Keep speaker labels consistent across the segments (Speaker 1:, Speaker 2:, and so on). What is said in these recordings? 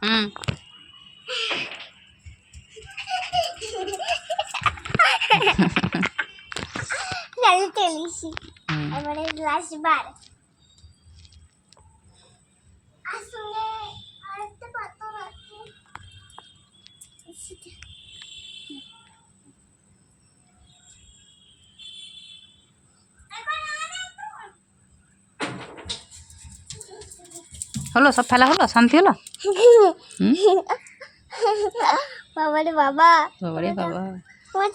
Speaker 1: হুম
Speaker 2: চলো চলিছি এবারে লাস্ট বার আসলে আরেকটা পাথর আছে
Speaker 1: হলো, সব ফেলা হলো, শান্তি হলো।
Speaker 2: বাবা রে বাবা,
Speaker 1: বাবারে বাবা,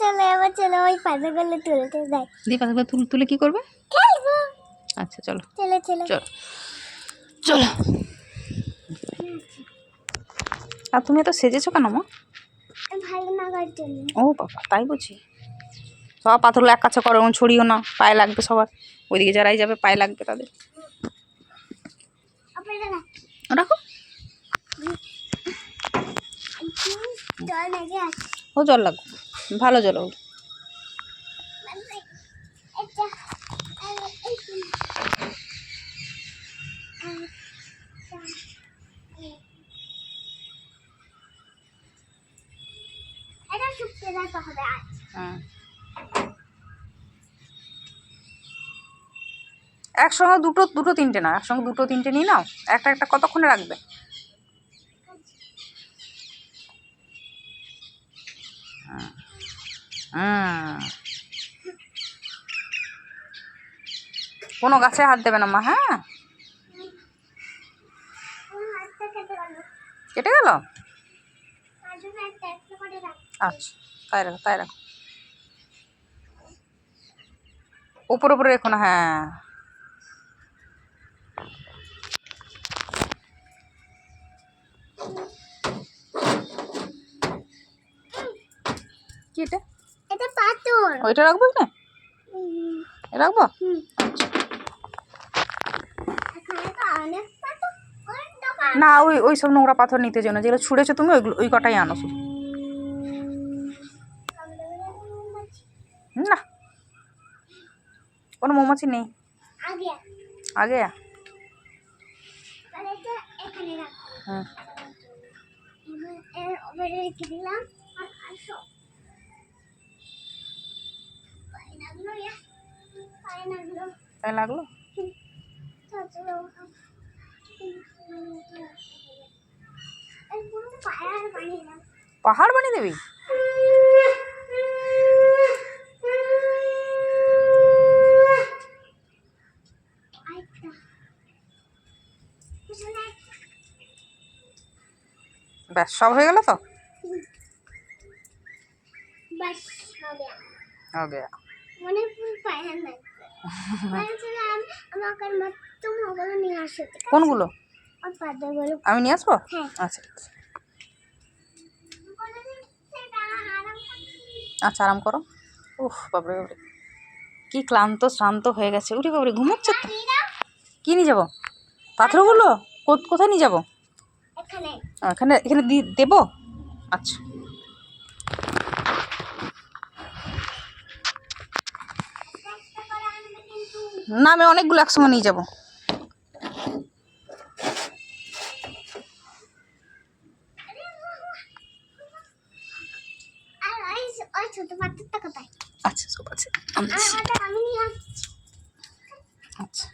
Speaker 2: চলো এবার চলো ওই পাথরগুলো তুলতে যাই।
Speaker 1: দিয়ে পাথরগুলো তুলে কি করবে?
Speaker 2: খেলবো।
Speaker 1: আচ্ছা চলো
Speaker 2: চলো চলো
Speaker 1: চলো চলো। আর তুমি তো সেজেছো কেন মা?
Speaker 2: ভালো লাগার জন্য।
Speaker 1: ও বাবা, তাই বুঝি। সব পাথরগুলো এক কাছে করো, ছড়িও না, পায়ে লাগবে সবার। ওইদিকে যারাই যাবে পায়ে লাগবে তাদের। রাখো। ও জল লাগবে, ভালো জল হোক। একসঙ্গে দুটো দুটো তিনটে না, একসঙ্গে দুটো তিনটে নিয়ে নাও। একটা একটা কতক্ষণে রাখবে? কোনো গাছে হাত দেবে না মা, হ্যাঁ? কেটে গেল? আচ্ছা, তাই রাখো তাই রাখো। উপরে উপরে রেখো না, হ্যাঁ। কি এটা?
Speaker 2: এটা পাথর।
Speaker 1: ওইটা রাখবো না? রাখবো। না, ওই ওই সব নোংরা পাথর নিতে যেও না, যেগুলো ছুঁড়েছো তুমি ওইগুলো, ওই কটাই আনো শুধু। না, কোনো মৌমাছি নেই আগে। হুম, তাই লাগলো। পাহাড় বানিয়ে দেবি? ব্যাস, সব হয়ে গেল তো? হবে। কোনগুলো? আমি নিয়ে আসবো? আচ্ছা ঠিক আছে। আচ্ছা, আরাম করো। উফ বাবরে বাবরে, কি ক্লান্ত শ্রান্ত হয়ে গেছে। উঠে বাবরে, ঘুমোচ্ছে তো। কি নিয়ে যাবো? পাথরগুলো কোথায় নিয়ে যাবো? এখানে এখানে দেবো? আচ্ছা, না আমি অনেকগুলো একসঙ্গে নিয়ে যাবো। আচ্ছা সব আছে, আচ্ছা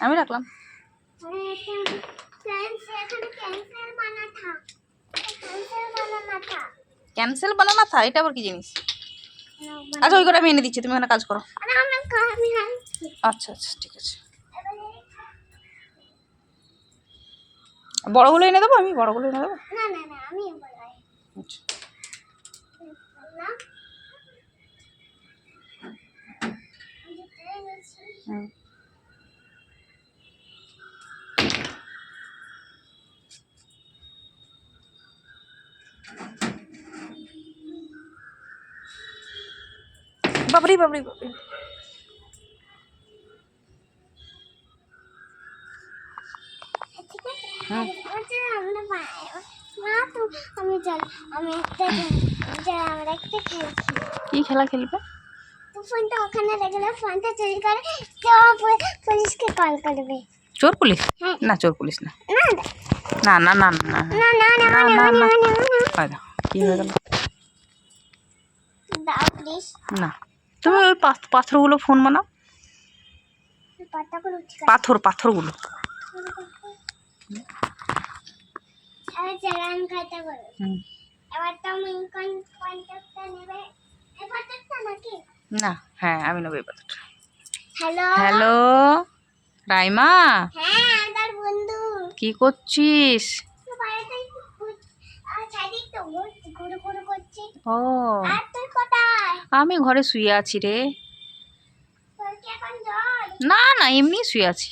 Speaker 1: আমি রাখলাম। ক্যান্সেল বানানা থা, এটা আবার কি জিনিস? আচ্ছা, ওই করে আমি এনে দিচ্ছি, তুমি এখানে কাজ করো। আচ্ছা আচ্ছা ঠিক আছে। বড়গুলো এনে দেবো, আমি বড়গুলো এনে দেবো। আচ্ছা, হুম। বাবরি বাবরি বাবরি, কি খেলা খেলবে?
Speaker 2: ফোনটা ওখানে রেখে ফোনটা চুরি করে তো পুলিশকে কল করবে।
Speaker 1: চোর পুলিশ?
Speaker 2: হ্যাঁ।
Speaker 1: না, চোর পুলিশ না।
Speaker 2: না
Speaker 1: না না না না না
Speaker 2: না না
Speaker 1: না
Speaker 2: না
Speaker 1: না
Speaker 2: না
Speaker 1: না।
Speaker 2: না
Speaker 1: হয় না, কি হয়ে গেল?
Speaker 2: দাও প্লিজ।
Speaker 1: না, তুমি ওই পাথরগুলো ফোন বানাও।
Speaker 2: পাতাগুলো ঠিক
Speaker 1: পাথরগুলো।
Speaker 2: এবার চালান খাতা করো।
Speaker 1: হুম।
Speaker 2: এবার তুমি কোন কন্ট্যাক্টটা নেবে? এই কন্ট্যাক্টটা নাকি?
Speaker 1: না, হ্যাঁ আমি নেবো এই পাথরটা।
Speaker 2: হ্যালো
Speaker 1: হ্যালো রাইমা,
Speaker 2: হ্যাঁ আমার বন্ধু
Speaker 1: কি করছিস?
Speaker 2: বাড়িতে চারিদিক তো ঘুরে ঘুরে করছি।
Speaker 1: ও,
Speaker 2: আর তুই কোথায়?
Speaker 1: আমি ঘরে শুয়ে আছি রে।
Speaker 2: তোর কি এখন জ্বর?
Speaker 1: না না, এমনি শুয়ে আছি।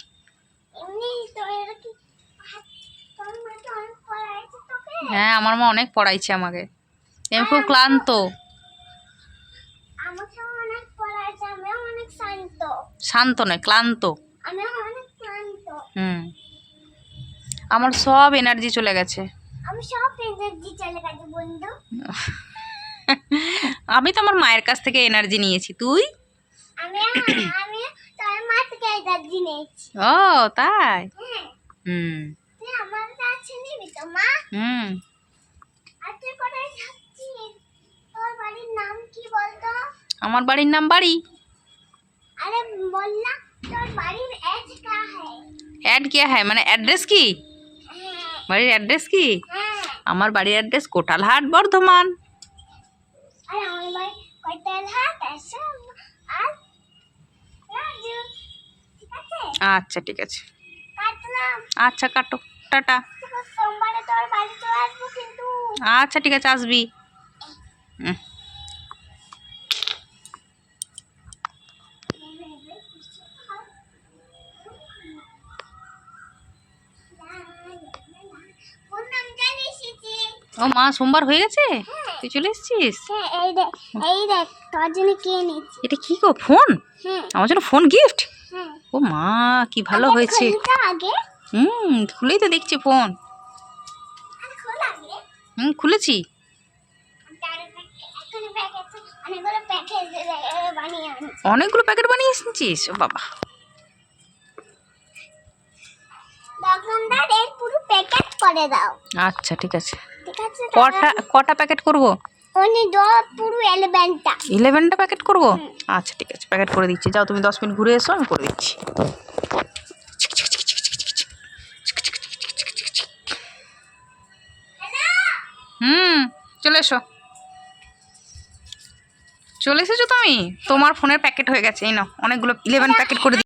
Speaker 2: এমনি তোর কি তোর মা কি অনেক পড়াইছে তোকে?
Speaker 1: হ্যাঁ, আমার মা অনেক পড়াইছে আমাকে। আমি খুব ক্লান্ত।
Speaker 2: আমাকে অনেক পড়াইছে, আমিও অনেক শান্ত।
Speaker 1: শান্ত নয়, ক্লান্ত।
Speaker 2: আমিও অনেক ক্লান্ত।
Speaker 1: হুম, আমার সব এনার্জি চলে গেছে।
Speaker 2: আমি সব এনার্জি চলে গেছে বন্ধু।
Speaker 1: আমি তো আমার মায়ের কাছ থেকে এনার্জি নিয়েছি, তুই?
Speaker 2: আমি আমি তোর মা থেকে এনার্জি নিয়েছি।
Speaker 1: ও তাই?
Speaker 2: হ্যাঁ,
Speaker 1: হুম
Speaker 2: তুই আমার কাছে নিবি তো মা?
Speaker 1: হুম।
Speaker 2: আর তুই কোথায় যাচ্ছিস? তোর বাড়ির নাম কি বলতো?
Speaker 1: আমার বাড়ির নাম বাড়ি।
Speaker 2: अरे बोल ना তোর বাড়ির এজ কা है?
Speaker 1: অ্যাড কিয়া হ্যায় মানে অ্যাড্রেস কি?
Speaker 2: হ্যাঁ
Speaker 1: বাড়ির অ্যাড্রেস কি?
Speaker 2: হ্যাঁ।
Speaker 1: আমার বাড়ির অ্যাড্রেস কোটালহাট, বর্ধমান।
Speaker 2: আরে আমার বাড়ি কোটালহাট আছে আর রাজু। ঠিক আছে
Speaker 1: আচ্ছা ঠিক আছে।
Speaker 2: কাটলাম।
Speaker 1: আচ্ছা কাটো, টাটা।
Speaker 2: সোমবারে তোর বাড়ি চলে আসবো কিন্তু।
Speaker 1: আচ্ছা ঠিক আছে, আসবি। হুম। ও মা, সোমবার হয়ে গেছে? তুই চলে এসেছিস?
Speaker 2: হ্যাঁ এই দেখ তোর জন্য কে নিয়েছি।
Speaker 1: এটা কি গো, ফোন?
Speaker 2: হ্যাঁ
Speaker 1: আমার জন্য ফোন গিফট?
Speaker 2: হ্যাঁ।
Speaker 1: ও মা, কি ভালো হয়েছে।
Speaker 2: আগে
Speaker 1: হুম, খুলেই তো দেখছি ফোন।
Speaker 2: আর খোল আগে।
Speaker 1: হুম, খুলেছি।
Speaker 2: এখন প্যাকেট অনেকগুলো প্যাকেট বানিয়ে আনছি।
Speaker 1: অনেকগুলো প্যাকেট বানিয়ে এসেছিস? ও বাবা।
Speaker 2: দোকানদার এর পুরো প্যাকেট করে দাও।
Speaker 1: আচ্ছা ঠিক আছে।
Speaker 2: ঠিক আছে
Speaker 1: কটা প্যাকেট করব?
Speaker 2: উনি পুরো 11টা।
Speaker 1: 11টা প্যাকেট করব? আচ্ছা ঠিক আছে, প্যাকেট করে দিচ্ছি। যাও তুমি 10 মিনিট ঘুরে এসো, আমি করে দিচ্ছি। হুম, চলে এসো। চলে এসেছো তুমি? তোমার ফোনের প্যাকেট হয়ে গেছে, এই নাও অনেকগুলো 11 প্যাকেট করে